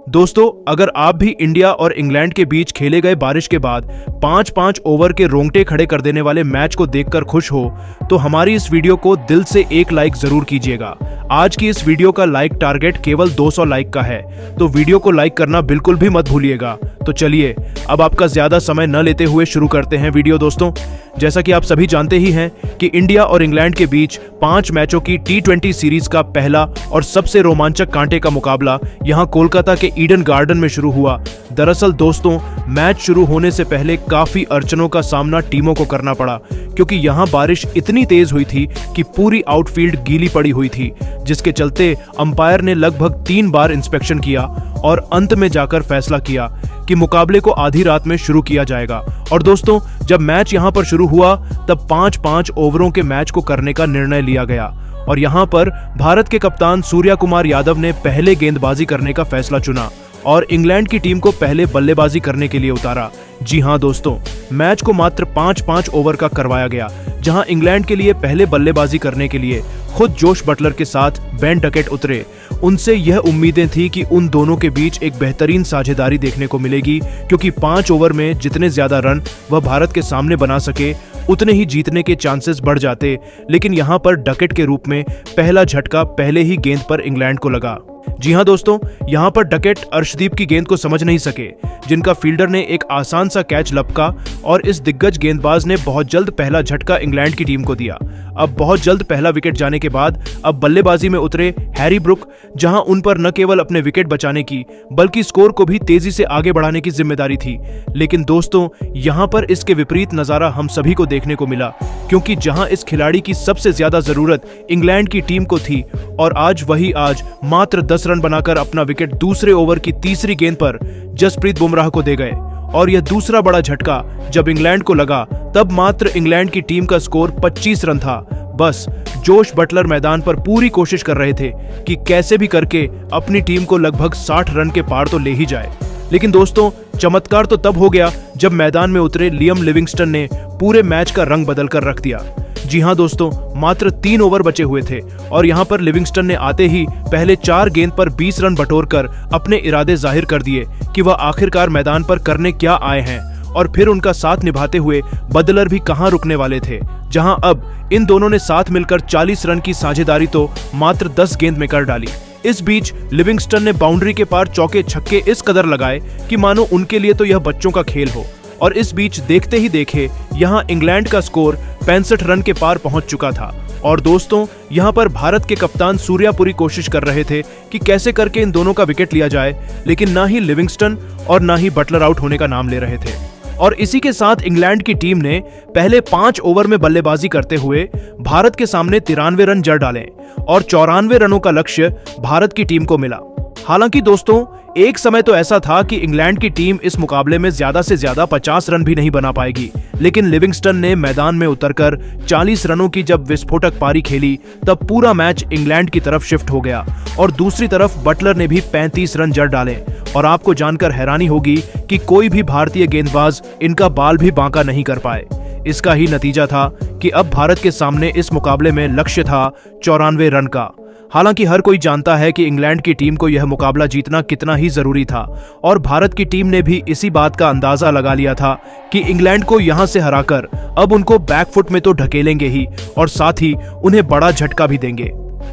दोस्तों, अगर आप भी इंडिया और इंग्लैंड के बीच खेले गए बारिश के बाद 5-5 ओवर के रोंगटे खड़े कर देने वाले मैच को देखकर खुश हो, तो हमारी इस वीडियो को दिल से एक लाइक जरूर कीजिएगा। आज की इस वीडियो का लाइक टारगेट केवल 200 लाइक का है, तो वीडियो को लाइक करना बिल्कुल भी मत भूलिएगा। तो चलिए अब आपका ज्यादा समय न लेते हुए शुरू करते हैं वीडियो। दोस्तों, जैसा कि आप सभी जानते ही हैं कि इंडिया और इंग्लैंड के बीच 5 मैचों की T20 सीरीज का पहला और सबसे रोमांचक कांटे का मुकाबला यहां कोलकाता के ईडन गार्डन में शुरू हुआ। दरअसल दोस्तों, मैच शुरू होने से पहले काफी अड़चनों का सामना टीमों को करना पड़ा, क्योंकि यहां बारिश इतनी तेज हुई थी कि पूरी आउटफील्ड गीली पड़ी हुई थी, जिसके चलते अंपायर ने लगभग 3 बार इंस्पेक्शन किया और अंत में जाकर फैसला किया कि मुकाबले को आधी रात में शुरू किया जाएगा। और दोस्तों, जब मैच यहां पर शुरू हुआ तब 5-5 ओवरों के मैच को करने का निर्णय लिया गया और यहां पर भारत के कप्तान सूर्या कुमार यादव ने पहले गेंदबाजी करने का फैसला चुना और इंग्लैंड की टीम को पहले बल्लेबाजी करने के लिए उतारा। जी हां दोस्तों, मैच को मात्र 5-5 ओवर का करवाया गया, जहां इंग्लैंड के लिए पहले बल्लेबाजी करने के लिए खुद जोश बटलर के साथ बेन डकेट उतरे। उनसे यह उम्मीदें थी कि उन दोनों के बीच एक बेहतरीन साझेदारी देखने को मिलेगी, क्योंकि 5 ओवर में जितने ज्यादा रन वह भारत के सामने बना सके उतने ही जीतने के चांसेस बढ़ जाते। लेकिन यहां पर डकेट के रूप में पहला झटका पहले ही गेंद पर इंग्लैंड को लगा। जी हां दोस्तों, यहां पर डकेट अर्शदीप की गेंद को समझ नहीं सके, जिनका फील्डर ने एक आसान सा कैच लपका और इस दिग्गज गेंदबाज ने बहुत जल्द पहला झटका इंग्लैंड की टीम को दिया। अब बहुत जल्द पहला विकेट जाने के बाद अब बल्लेबाजी में उतरे हैरी ब्रुक, जहां उन पर न केवल अपने विकेट बचाने की बल्कि स्कोर को भी तेजी से आगे बढ़ाने की जिम्मेदारी थी। लेकिन दोस्तों, यहां पर इसके विपरीत नजारा हम सभी को देखने को मिला, क्योंकि जहां इस खिलाड़ी की सबसे ज्यादा जरूरत इंग्लैंड की टीम को थी और आज मात्र 10 रन बनाकर अपना विकेट दूसरे ओवर की तीसरी गेंद पर जसप्रीत बुमराह को दे गए। और यह दूसरा बड़ा झटका जब इंग्लैंड को लगा तब मात्र इंग्लैंड की टीम का स्कोर 25 रन था। बस जोश बटलर मैदान पर पूरी कोशिश कर रहे थे कि कैसे भी करके अपनी टीम को लगभग 60 रन के पार तो ले ही जाए। लेकिन दोस्तों, चमत्कार तो तब हो गया जब मैदान में उतरे लियम लिविंगस्टन ने पूरे मैच का रंग बदल कर रख दिया। जी हां दोस्तों, मात्र 3 ओवर बचे हुए थे और यहां पर लिविंगस्टन ने आते ही पहले 4 गेंद पर 20 रन बटोरकर अपने इरादे जाहिर कर दिए कि वह आखिरकार मैदान पर करने क्या आए हैं। और फिर उनका साथ निभाते हुए बटलर भी कहां रुकने वाले थे, जहां अब इन दोनों ने साथ मिलकर 40 रन की साझेदारी तो मात्र 10 गेंद में कर डाली। इस बीच लिविंगस्टन ने बाउंड्री के पार चौके छक्के इस कदर लगाए कि मानो उनके लिए तो यह बच्चों का खेल हो। और इस बीच देखते ही देखे यहां इंग्लैंड का स्कोर 65 रन के पार पहुंच चुका था। और दोस्तों, यहां पर भारत के कप्तान सूर्या पूरी कोशिश कर रहे थे कि कैसे करके इन दोनों का विकेट लिया जाए, लेकिन ना ही लिविंगस्टन और ना ही बटलर आउट होने का नाम ले रहे थे। और इसी के साथ इंग्लैंड की टीम ने पहले 5 ओवर में बल्लेबाजी करते हुए भारत के सामने 93 रन जड़ डाले और 94 रनों का लक्ष्य भारत की टीम को मिला। हालांकि दोस्तों, एक समय तो ऐसा था कि इंग्लैंड की टीम इस मुकाबले में ज्यादा से ज्यादा 50 रन भी नहीं बना पाएगी, लेकिन लिविंगस्टन ने मैदान में उतरकर 40 रनों की जब विस्फोटक पारी खेली तब पूरा मैच इंग्लैंड की तरफ शिफ्ट हो गया। और दूसरी तरफ बटलर ने भी 35 रन जड़ डाले और आपको जानकर हैरानी होगी कि कोई भी भारतीय गेंदबाज इनका बाल भी बांका नहीं कर पाए। इसका ही नतीजा था कि अब भारत के सामने इस मुकाबले में लक्ष्य था 94 रन का। हालांकि हर कोई जानता है कि इंग्लैंड की टीम को यह मुकाबला जीतना कितना ही जरूरी था और भारत की टीम ने भी इसी बात का अंदाजा लगा लिया था कि इंग्लैंड को यहां से हराकर अब उनको बैकफुट में तो ढकेलेंगे ही और साथ ही उन्हें बड़ा झटका भी देंगे।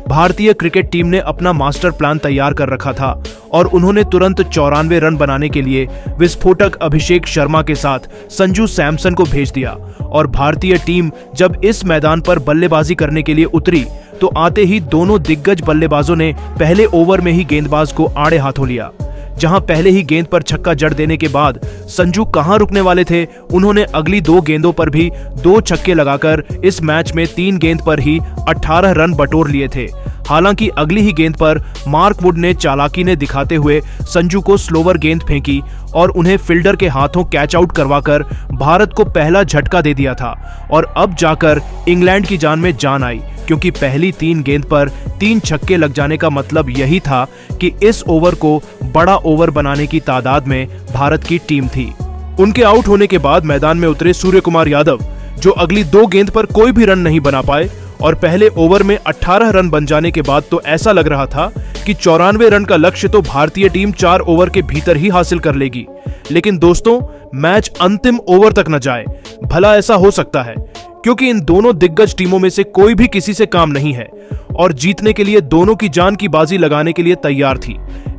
भारतीय क्रिकेट टीम ने अपना मास्टर प्लान तैयार कर रखा था और उन्होंने तुरंत 94 रन बनाने के लिए विस्फोटक अभिषेक शर्मा के साथ संजू सैमसन को भेज दिया। और भारतीय टीम जब इस मैदान पर बल्लेबाजी करने के लिए उतरी तो आते ही दोनों दिग्गज बल्लेबाजों ने पहले ओवर में ही गेंदबाज को आड़े हाथों लिया। जहां पहले ही गेंद पर छक्का जड़ देने के बाद संजू कहां रुकने वाले थे, उन्होंने अगली 2 गेंदों पर भी 2 छक्के लगाकर इस मैच में 3 गेंद पर ही 18 रन बटोर लिए थे। हालांकि अगली ही गेंद पर मार्क वुड ने चालाकी ने दिखाते हुए संजू को स्लोवर गेंद फेंकी और उन्हें फील्डर के हाथों कैच आउट करवाकर भारत को पहला झटका दे दिया था। और अब जाकर इंग्लैंड की जान में जान आई, क्योंकि पहली 3 गेंद पर 3 छक्के लग जाने का मतलब यही था कि इस ओवर को बड़ा ओवर बनाने की तादाद में भारत की टीम थी। उनके आउट होने के बाद मैदान में उतरे सूर्य कुमार यादव, जो अगली 2 गेंद पर कोई भी रन नहीं बना पाए और पहले ओवर में 18 रन बन जाने के बाद तो ऐसा लग रहा था कि 94 रन का लक्ष्य तो भारतीय टीम 4 ओवर के भीतर ही हासिल कर लेगी। लेकिन दोस्तों, मैच अंतिम ओवर तक न जाए। भला ऐसा हो सकता है क्योंकि इन दोनों दिग्गज टीमों में से कोई भी किसी से काम नहीं है और जीतने के लिए दोनों की जान की बाजी लगाने के लिए तैयार थी।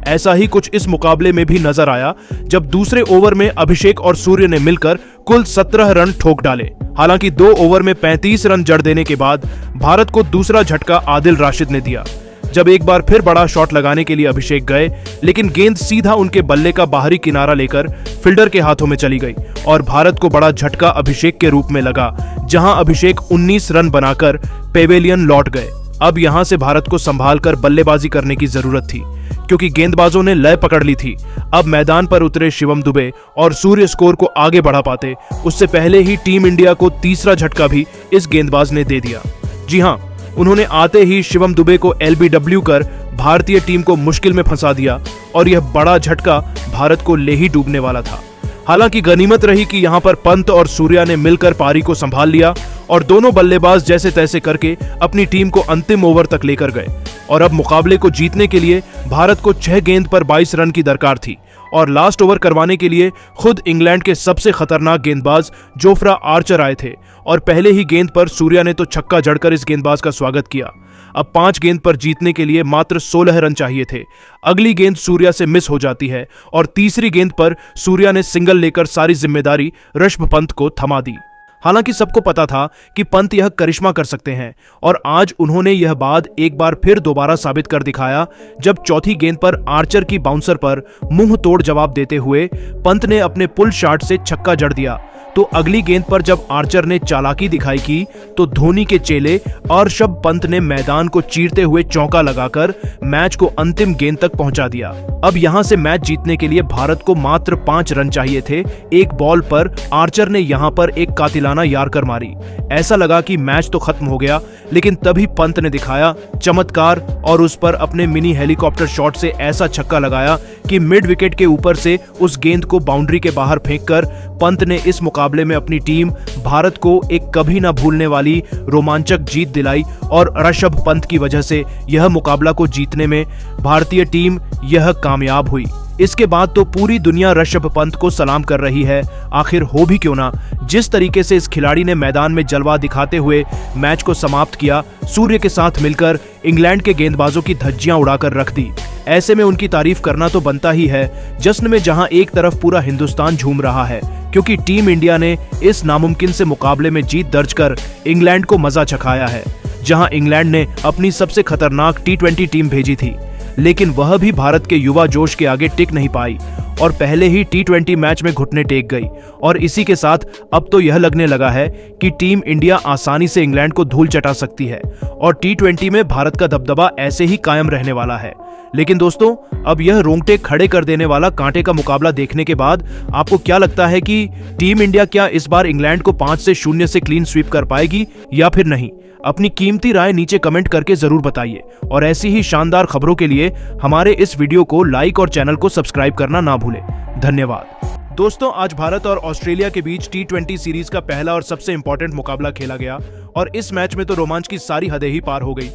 ऐसा ही कुछ इस मुकाबले में भी नजर आया जब दूसरे ओवर में अभिषेक और सूर्य ने मिलकर कुल 17 रन ठोक डाले। हालांकि 2 ओवर में 35 रन जड़ देने के बाद भारत को दूसरा झटका आदिल राशिद ने दिया, जब एक बार फिर बड़ा शॉट लगाने के लिए अभिषेक गए, लेकिन गेंद सीधा उनके बल्ले का बाहरी किनारा लेकर फील्डर के हाथों में चली गई और भारत को बड़ा झटका अभिषेक के रूप में लगा, जहां अभिषेक 19 रन बनाकर पेवेलियन लौट गए। अब यहां से भारत को संभालकर बल्लेबाजी करने की जरूरत थी क्योंकि गेंदबाजों ने लय पकड़ ली थी। अब मैदान पर उतरे शिवम दुबे और सूर्य स्कोर को आगे बढ़ा पाते उससे पहले ही टीम इंडिया को तीसरा झटका भी इस गेंदबाज ने दे दिया। जी हां, उन्होंने आते ही शिवम दुबे को एलबीडब्ल्यू कर भारतीय टीम को मुश्किल में फंसा दिया और यह बड़ा झटका भारत को ले ही डूबने वाला था। हालांकि गनीमत रही कि यहां पर पंत और सूर्या ने मिलकर पारी को संभाल लिया और दोनों बल्लेबाज जैसे तैसे करके अपनी टीम को अंतिम ओवर तक लेकर गए और अब मुकाबले को जीतने के लिए भारत को 6 गेंद पर 22 रन की दरकार थी और लास्ट ओवर करवाने के लिए खुद इंग्लैंड के सबसे खतरनाक गेंदबाज जोफ्रा आर्चर आए थे और पहले ही गेंद पर सूर्या ने तो छक्का जड़कर इस गेंदबाज का स्वागत किया। अब 5 गेंद पर जीतने के लिए मात्र 16 रन चाहिए थे। अगली गेंद सूर्या से मिस हो जाती है और तीसरी गेंद पर सूर्या ने सिंगल लेकर सारी जिम्मेदारी ऋषभ पंत को थमा दी। हालांकि सबको पता था कि पंत यह करिश्मा कर सकते हैं और आज उन्होंने यह बात एक बार फिर दोबारा साबित कर दिखाया जब चौथी गेंद पर आर्चर की बाउंसर पर मुंह तोड़ जवाब देते हुए पंत ने अपने पुल शॉट से छक्का जड़ दिया। तो अगली गेंद पर जब आर्चर ने चालाकी दिखाई की तो धोनी के चेले ऋषभ पंत ने मैदान को चीरते हुए चौका लगाकर मैच को अंतिम गेंद तक पहुंचा दिया। अब यहां से मैच जीतने के लिए भारत को मात्र 5 रन चाहिए थे। एक बॉल पर आर्चर ने यहां पर एक कातिलाना यार्कर मारी। ऐसा लगा कि मैच तो खत्म हो गया, लेकिन तभी पंत ने दिखाया चमत्कार और उस पर अपने मिनी हेलीकॉप्टर शॉट से ऐसा छक्का लगाया कि मिड विकेट के ऊपर से उस गेंद को बाउंड्री के बाहर फेंककर पंत ने इस मुकाबले में अपनी टीम भारत को एक कभी ना भूलने वाली रोमांचक जीत दिलाई और ऋषभ पंत की वजह से यह मुकाबला को जीतने में भारतीय टीम यह कामयाब हुई। इसके बाद तो पूरी दुनिया ऋषभ पंत को सलाम कर रही है। आखिर हो भी क्यों ना, जिस तरीके से इस खिलाड़ी ने मैदान में जलवा दिखाते हुए मैच को समाप्त किया, सूर्य के साथ मिलकर इंग्लैंड के गेंदबाजों की धज्जियां उड़ाकर रख दी। ऐसे में उनकी तारीफ करना तो बनता ही है, जश्न में जहां एक तरफ पूरा हिंदुस्तान झूम रहा है क्योंकि टीम इंडिया ने इस नामुमकिन से मुकाबले में जीत दर्ज कर इंग्लैंड को मजा चखाया है। जहां इंग्लैंड ने अपनी सबसे खतरनाक T20 टीम भेजी थी, लेकिन वह भी भारत के युवा जोश के आगे टिक नहीं पाई और पहले ही T20 मैच में घुटने टेक गई। और इसी के साथ अब तो यह लगने लगा है कि टीम इंडिया आसानी से इंग्लैंड को धूल चटा सकती है और T20 में भारत का दबदबा ऐसे ही कायम रहने वाला है। लेकिन दोस्तों, अब यह रोंगटे खड़े कर देने वाला कांटे का मुकाबला देखने के बाद आपको क्या लगता है कि टीम इंडिया क्या इस बार इंग्लैंड को 5-0 से क्लीन स्वीप कर पाएगी या फिर नहीं? अपनी कीमती राय नीचे कमेंट करके जरूर बताइए और ऐसी ही शानदार खबरों के लिए हमारे इस वीडियो को लाइक और चैनल को सब्सक्राइब करना ना भूलें। धन्यवाद। दोस्तों, आज भारत और ऑस्ट्रेलिया के बीच T20 सीरीज का पहला और सबसे इंपॉर्टेंट मुकाबला खेला गया और इस मैच में तो रोमांच की सारी हदें ही पार हो गई।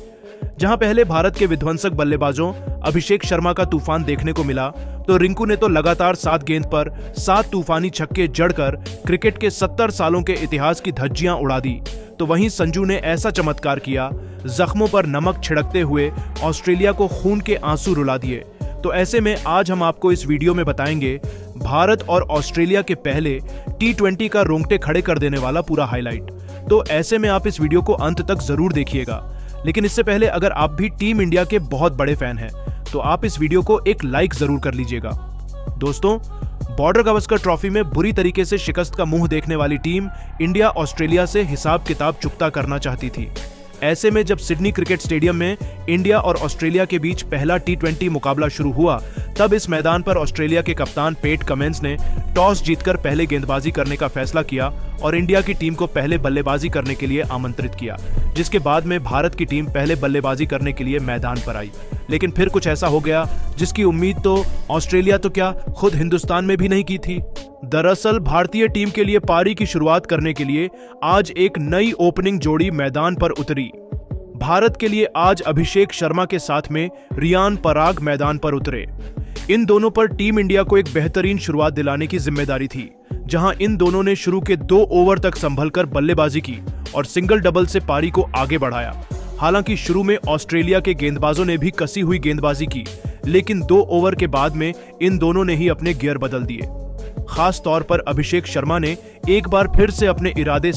जहां पहले भारत के विध्वंसक बल्लेबाजों अभिषेक शर्मा का तूफान देखने को मिला, तो रिंकू ने तो लगातार 7 गेंद पर 7 तूफानी छक्के जड़कर क्रिकेट के 70 सालों के इतिहास की धज्जियां उड़ा दी। तो वहीं संजू ने ऐसा चमत्कार किया, जख्मों पर नमक छिड़कते हुए ऑस्ट्रेलिया को खून के आंसू रुला दिए। तो ऐसे में आज हम आपको इस वीडियो में बताएंगे भारत और ऑस्ट्रेलिया के पहले T20 का रोंगटे खड़े कर देने वाला पूरा हाईलाइट। तो ऐसे में आप इस वीडियो को अंत तक जरूर देखिएगा। लेकिन इससे पहले अगर आप भी टीम इंडिया के बहुत बड़े फैन हैं तो आप इस वीडियो को एक लाइक जरूर कर लीजिएगा। दोस्तों, बॉर्डर गावस्कर ट्रॉफी में बुरी तरीके से शिकस्त का मुंह देखने वाली टीम इंडिया ऑस्ट्रेलिया से हिसाब किताब चुकता करना चाहती थी। ऐसे में जब सिडनी क्रिकेट स्टेडियम में इंडिया और ऑस्ट्रेलिया के बीच पहला T20 मुकाबला शुरू हुआ, तब इस मैदान पर ऑस्ट्रेलिया के कप्तान पेट कमिंस ने टॉस जीतकर पहले गेंदबाजी करने का फैसला किया और इंडिया की टीम को पहले बल्लेबाजी करने के लिए आमंत्रित किया, जिसके बाद में भारत की टीम पहले बल्लेबाजी करने के लिए मैदान पर आई। लेकिन फिर कुछ ऐसा हो गया जिसकी उम्मीद तो ऑस्ट्रेलिया तो क्या खुद हिंदुस्तान में भी नहीं की थी। दरअसल भारतीय टीम के लिए पारी की शुरुआत करने के लिए आज एक नई ओपनिंग जोड़ी मैदान पर उतरी। भारत के लिए आज अभिषेक शर्मा के साथ में रियान पराग मैदान पर उतरे। इन दोनों पर टीम इंडिया को एक बेहतरीन शुरुआत दिलाने की जिम्मेदारी थी, जहां इन दोनों ने शुरू के 2 ओवर तक संभलकर बल्लेबाजी की और सिंगल डबल से पारी को आगे बढ़ाया। हालांकि शुरू में ऑस्ट्रेलिया के गेंदबाजों ने भी कसी हुई गेंदबाजी की, लेकिन 2 ओवर के बाद में इन दोनों ने ही अपने गियर बदल दिए। खास तौर पर अभिषेक शर्मा ने एक बार फिर से अपने इरादे